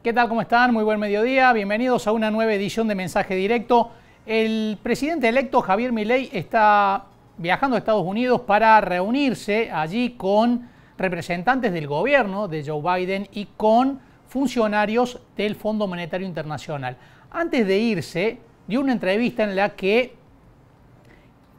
¿Qué tal? ¿Cómo están? Muy buen mediodía. Bienvenidos a una nueva edición de Mensaje Directo. El presidente electo Javier Milei está viajando a Estados Unidos para reunirse allí con representantes del gobierno de Joe Biden y con funcionarios del Fondo Monetario Internacional. Antes de irse, dio una entrevista en la que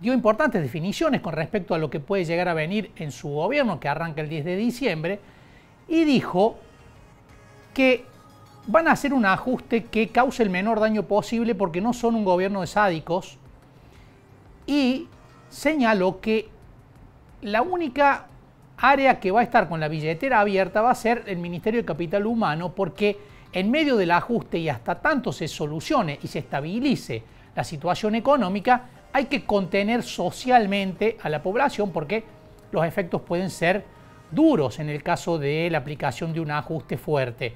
dio importantes definiciones con respecto a lo que puede llegar a venir en su gobierno, que arranca el 10 de diciembre, y dijo que van a hacer un ajuste que cause el menor daño posible porque no son un gobierno de sádicos, y señaló que la única área que va a estar con la billetera abierta va a ser el Ministerio de Capital Humano, porque en medio del ajuste y hasta tanto se solucione y se estabilice la situación económica, hay que contener socialmente a la población porque los efectos pueden ser duros en el caso de la aplicación de un ajuste fuerte.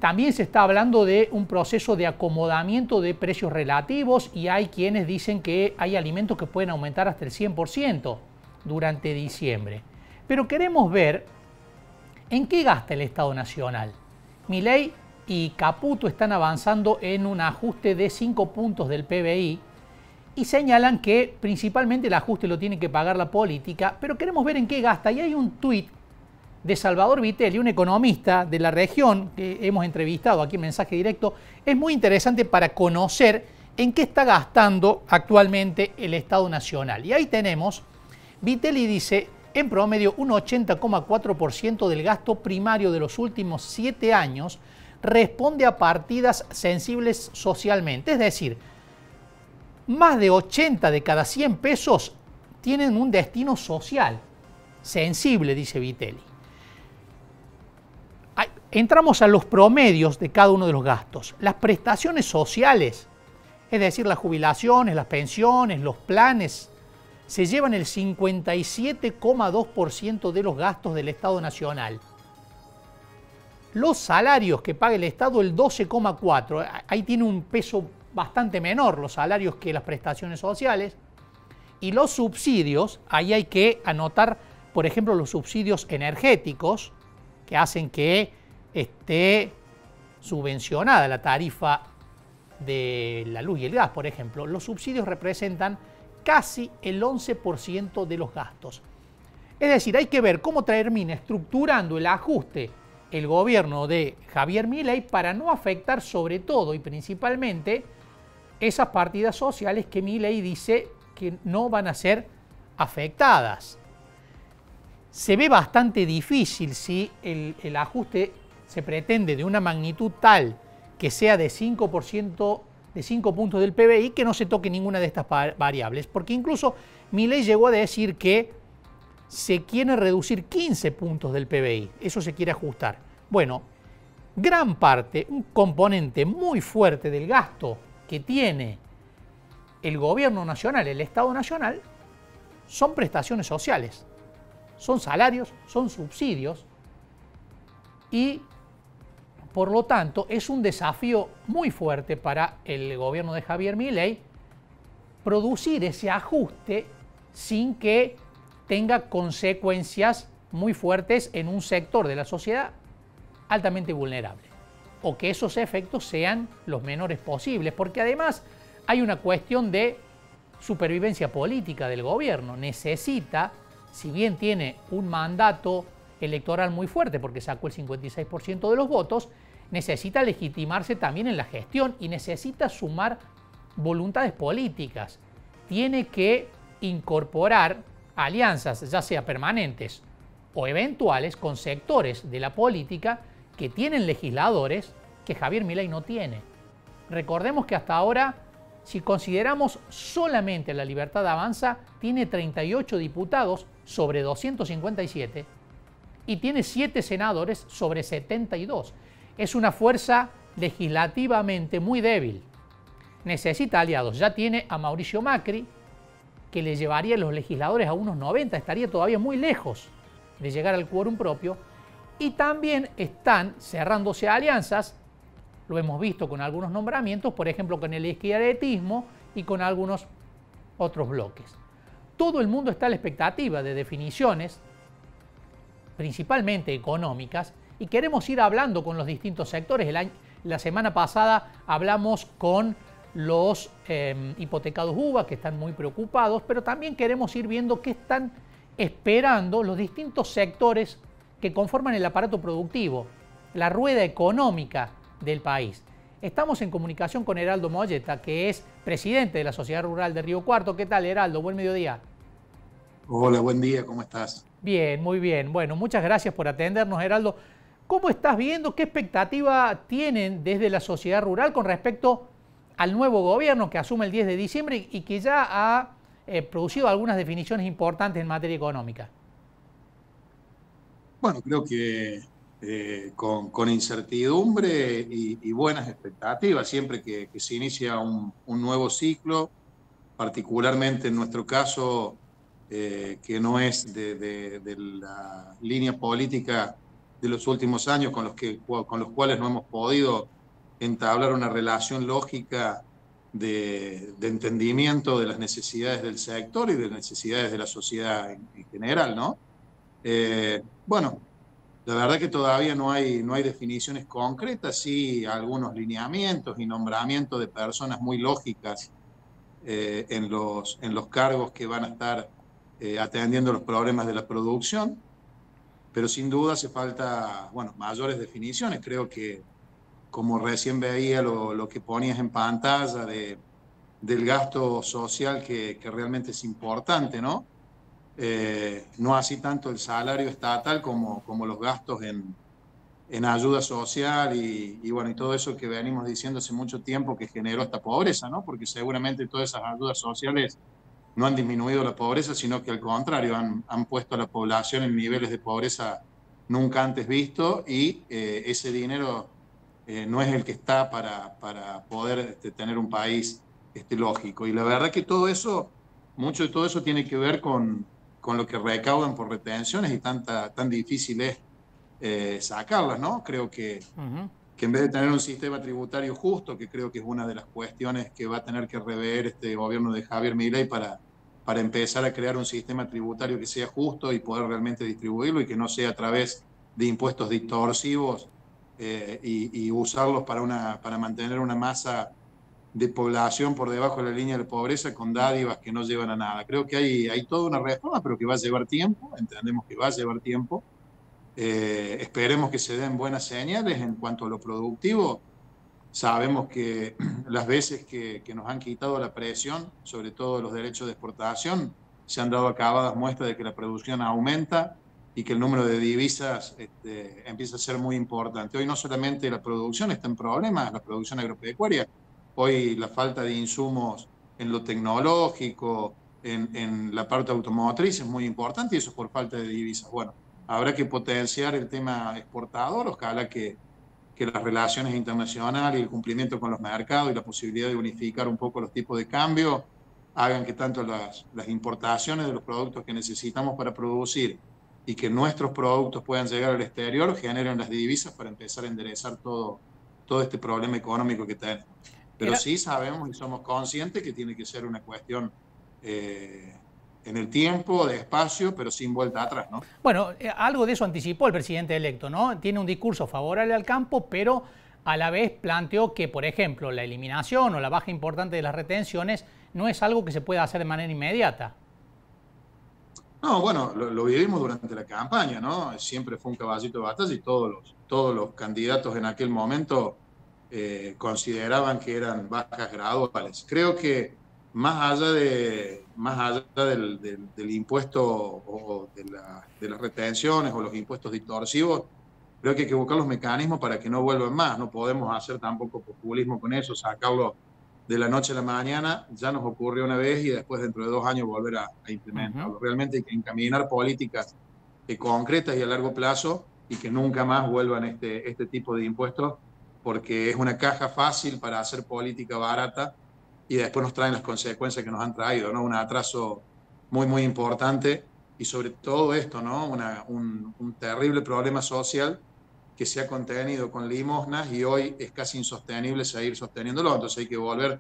También se está hablando de un proceso de acomodamiento de precios relativos y hay quienes dicen que hay alimentos que pueden aumentar hasta el 100% durante diciembre. Pero queremos ver en qué gasta el Estado Nacional. Milei y Caputo están avanzando en un ajuste de 5 puntos del PBI y señalan que principalmente el ajuste lo tiene que pagar la política, pero queremos ver en qué gasta. Y hay un tuit de Salvador Vitelli, un economista de la región que hemos entrevistado aquí en Mensaje Directo. Es muy interesante para conocer en qué está gastando actualmente el Estado Nacional. Y ahí tenemos, Vitelli dice, en promedio un 80,4% del gasto primario de los últimos 7 años responde a partidas sensibles socialmente. Es decir, más de 80 de cada 100 pesos tienen un destino social sensible, dice Vitelli. Entramos a los promedios de cada uno de los gastos. Las prestaciones sociales, es decir, las jubilaciones, las pensiones, los planes, se llevan el 57,2% de los gastos del Estado Nacional. Los salarios que paga el Estado, el 12,4%. Ahí tiene un peso bastante menor los salarios que las prestaciones sociales. Y los subsidios, ahí hay que anotar, por ejemplo, los subsidios energéticos, que hacen que esté subvencionada la tarifa de la luz y el gas, por ejemplo. Los subsidios representan casi el 11% de los gastos. Es decir, hay que ver cómo termina estructurando el ajuste el gobierno de Javier Milei para no afectar sobre todo y principalmente esas partidas sociales que Milei dice que no van a ser afectadas. Se ve bastante difícil si el ajuste se pretende de una magnitud tal que sea de 5%, de 5 puntos del PBI, que no se toque ninguna de estas variables, porque incluso Milei llegó a decir que se quiere reducir 15 puntos del PBI, eso se quiere ajustar. Bueno, gran parte, un componente muy fuerte del gasto que tiene el gobierno nacional, el Estado Nacional, son prestaciones sociales, son salarios, son subsidios y por lo tanto es un desafío muy fuerte para el gobierno de Javier Milei producir ese ajuste sin que tenga consecuencias muy fuertes en un sector de la sociedad altamente vulnerable, o que esos efectos sean los menores posibles, porque además hay una cuestión de supervivencia política del gobierno. Necesita, si bien tiene un mandato electoral muy fuerte porque sacó el 56% de los votos, necesita legitimarse también en la gestión y necesita sumar voluntades políticas. Tiene que incorporar alianzas, ya sea permanentes o eventuales, con sectores de la política que tienen legisladores que Javier Milei no tiene. Recordemos que hasta ahora, si consideramos solamente la Libertad Avanza, tiene 38 diputados sobre 257 y tiene 7 senadores sobre 72. Es una fuerza legislativamente muy débil. Necesita aliados. Ya tiene a Mauricio Macri, que le llevaría a los legisladores a unos 90, estaría todavía muy lejos de llegar al quórum propio. Y también están cerrándose alianzas, lo hemos visto con algunos nombramientos, por ejemplo con el izquierdismo y con algunos otros bloques. Todo el mundo está a la expectativa de definiciones, principalmente económicas, y queremos ir hablando con los distintos sectores. La semana pasada hablamos con los hipotecados UVA, que están muy preocupados, pero también queremos ir viendo qué están esperando los distintos sectores que conforman el aparato productivo, la rueda económica del país. Estamos en comunicación con Heraldo Molletta, que es presidente de la Sociedad Rural de Río Cuarto. ¿Qué tal, Heraldo? Buen mediodía. Hola, buen día, ¿cómo estás? Bien, muy bien. Bueno, muchas gracias por atendernos, Heraldo. ¿Cómo estás viendo? ¿Qué expectativa tienen desde la sociedad rural con respecto al nuevo gobierno que asume el 10 de diciembre y que ya ha producido algunas definiciones importantes en materia económica? Bueno, creo que con incertidumbre y buenas expectativas, siempre que se inicia un nuevo ciclo, particularmente en nuestro caso, que no es de la línea política de los últimos años con los cuales no hemos podido entablar una relación lógica de entendimiento de las necesidades del sector y de las necesidades de la sociedad en general, ¿no? Bueno, la verdad que todavía no hay definiciones concretas, sí algunos lineamientos y nombramientos de personas muy lógicas en los cargos que van a estar atendiendo los problemas de la producción, pero sin duda hace falta, bueno, mayores definiciones. Creo que, como recién veía lo que ponías en pantalla del gasto social que realmente es importante, ¿no? No así tanto el salario estatal como los gastos en ayuda social bueno, y todo eso que venimos diciendo hace mucho tiempo que generó esta pobreza, ¿no? Porque seguramente todas esas ayudas sociales no han disminuido la pobreza, sino que al contrario, han puesto a la población en niveles de pobreza nunca antes visto y ese dinero no es el que está para poder tener un país lógico. Y la verdad que todo eso, mucho de todo eso tiene que ver con lo que recaudan por retenciones y tan difícil es sacarlas, ¿no? Creo que en vez de tener un sistema tributario justo, que creo que es una de las cuestiones que va a tener que rever este gobierno de Javier Milei para empezar a crear un sistema tributario que sea justo y poder realmente distribuirlo y que no sea a través de impuestos distorsivos y usarlos para mantener una masa de población por debajo de la línea de la pobreza con dádivas que no llevan a nada. Creo que hay toda una reforma, pero que va a llevar tiempo, entendemos que va a llevar tiempo. Esperemos que se den buenas señales en cuanto a lo productivo. Sabemos que las veces que nos han quitado la presión, sobre todo los derechos de exportación, se han dado acabadas muestras de que la producción aumenta y que el número de divisas empieza a ser muy importante. Hoy no solamente la producción está en problemas, la producción agropecuaria, hoy la falta de insumos en lo tecnológico, en la parte automotriz es muy importante y eso es por falta de divisas. Bueno, habrá que potenciar el tema exportador, ojalá que las relaciones internacionales y el cumplimiento con los mercados y la posibilidad de unificar un poco los tipos de cambio hagan que tanto las importaciones de los productos que necesitamos para producir y que nuestros productos puedan llegar al exterior generen las divisas para empezar a enderezar todo este problema económico que tenemos. Pero sí sabemos y somos conscientes que tiene que ser una cuestión en el tiempo, de espacio, pero sin vuelta atrás, ¿no? Bueno, algo de eso anticipó el presidente electo, ¿no? Tiene un discurso favorable al campo, pero a la vez planteó que, por ejemplo, la eliminación o la baja importante de las retenciones no es algo que se pueda hacer de manera inmediata. No, bueno, lo vivimos durante la campaña, ¿no? Siempre fue un caballito de batalla y todos los candidatos en aquel momento consideraban que eran bajas graduales. Creo que más allá del impuesto o de las retenciones o los impuestos distorsivos, creo que hay que buscar los mecanismos para que no vuelvan más. No podemos hacer tampoco populismo con eso, sacarlo de la noche a la mañana. Ya nos ocurrió una vez y después dentro de 2 años volver a implementarlo. Realmente hay que encaminar políticas concretas y a largo plazo y que nunca más vuelvan este tipo de impuestos, porque es una caja fácil para hacer política barata y después nos traen las consecuencias que nos han traído, ¿no? Un atraso muy, muy importante y sobre todo esto, ¿no? Un terrible problema social que se ha contenido con limosnas y hoy es casi insostenible seguir sosteniéndolo, entonces hay que volver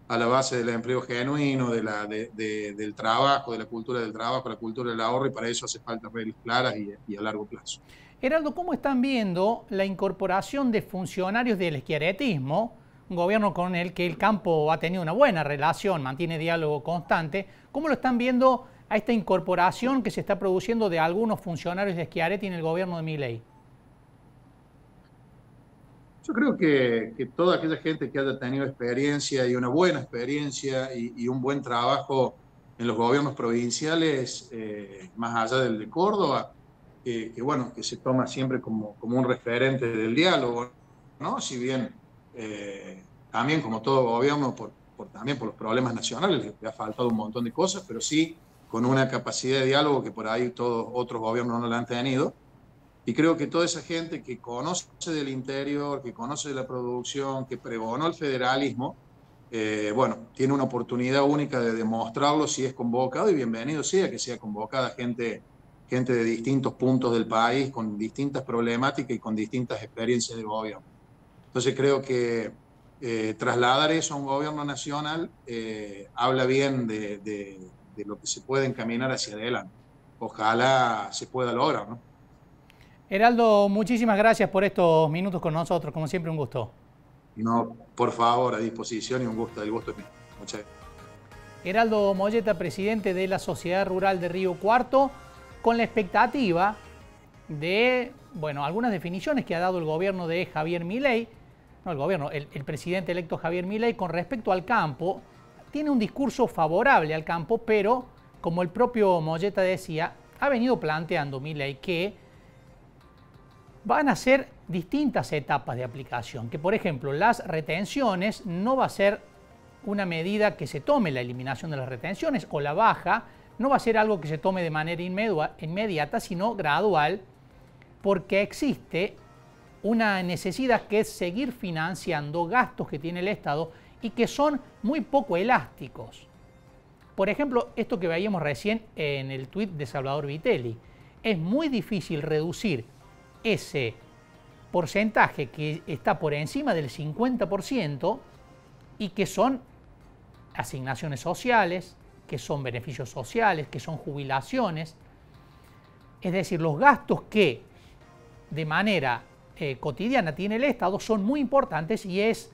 a la base del empleo genuino, del trabajo, de la cultura del trabajo, la cultura del ahorro, y para eso hace falta reglas claras y a largo plazo. Heraldo, ¿cómo están viendo la incorporación de funcionarios del schiarettismo, un gobierno con el que el campo ha tenido una buena relación, mantiene diálogo constante? ¿Cómo lo están viendo a esta incorporación que se está produciendo de algunos funcionarios de Schiaretti en el gobierno de Milei? Yo creo que toda aquella gente que haya tenido experiencia y una buena experiencia y un buen trabajo en los gobiernos provinciales, más allá del de Córdoba, bueno, que se toma siempre como un referente del diálogo, ¿no? Si bien también como todo gobierno, también por los problemas nacionales, le ha faltado un montón de cosas, pero sí con una capacidad de diálogo que por ahí todos otros gobiernos no la han tenido. Y creo que toda esa gente que conoce del interior, que conoce de la producción, que pregonó el federalismo, bueno, tiene una oportunidad única de demostrarlo si es convocado, y bienvenido sea que sea convocada gente de distintos puntos del país, con distintas problemáticas y con distintas experiencias de gobierno. Entonces creo que trasladar eso a un gobierno nacional habla bien de lo que se puede encaminar hacia adelante. Ojalá se pueda lograr, ¿no? Heraldo, muchísimas gracias por estos minutos con nosotros, como siempre un gusto. No, por favor, a disposición y un gusto, el gusto es mío. Muchas gracias. Heraldo Moyeta, presidente de la Sociedad Rural de Río Cuarto, con la expectativa de, bueno, algunas definiciones que ha dado el gobierno de Javier Milei, no el gobierno, el presidente electo Javier Milei con respecto al campo. Tiene un discurso favorable al campo, pero como el propio Moyeta decía, ha venido planteando Milei que van a ser distintas etapas de aplicación, que por ejemplo las retenciones no va a ser una medida que se tome la eliminación de las retenciones o la baja, no va a ser algo que se tome de manera inmediata, sino gradual, porque existe una necesidad que es seguir financiando gastos que tiene el Estado y que son muy poco elásticos. Por ejemplo, esto que veíamos recién en el tuit de Salvador Vitelli, es muy difícil reducir ese porcentaje que está por encima del 50% y que son asignaciones sociales, que son beneficios sociales, que son jubilaciones. Es decir, los gastos que de manera cotidiana tiene el Estado son muy importantes y es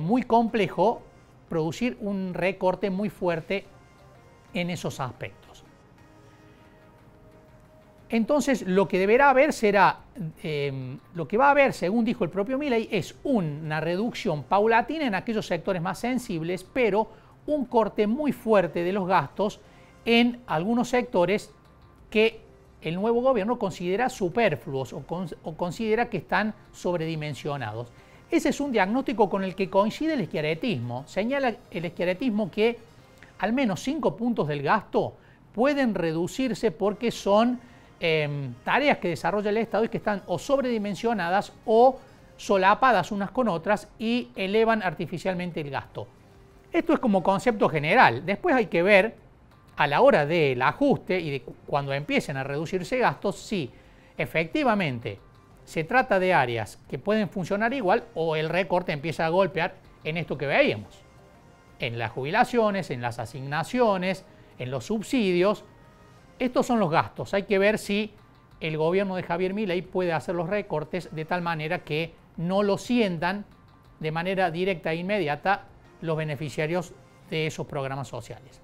muy complejo producir un recorte muy fuerte en esos aspectos. Entonces, lo que deberá haber será, lo que va a haber, según dijo el propio Milei, es una reducción paulatina en aquellos sectores más sensibles, pero un corte muy fuerte de los gastos en algunos sectores que el nuevo gobierno considera superfluos o considera que están sobredimensionados. Ese es un diagnóstico con el que coincide el schiarettismo. Señala el schiarettismo que al menos 5 puntos del gasto pueden reducirse porque son tareas que desarrolla el Estado y que están o sobredimensionadas o solapadas unas con otras y elevan artificialmente el gasto. Esto es como concepto general. Después hay que ver a la hora del ajuste y de cuando empiecen a reducirse gastos si efectivamente se trata de áreas que pueden funcionar igual o el recorte empieza a golpear en esto que veíamos, en las jubilaciones, en las asignaciones, en los subsidios. Estos son los gastos. Hay que ver si el gobierno de Javier Milei puede hacer los recortes de tal manera que no lo sientan de manera directa e inmediata los beneficiarios de esos programas sociales.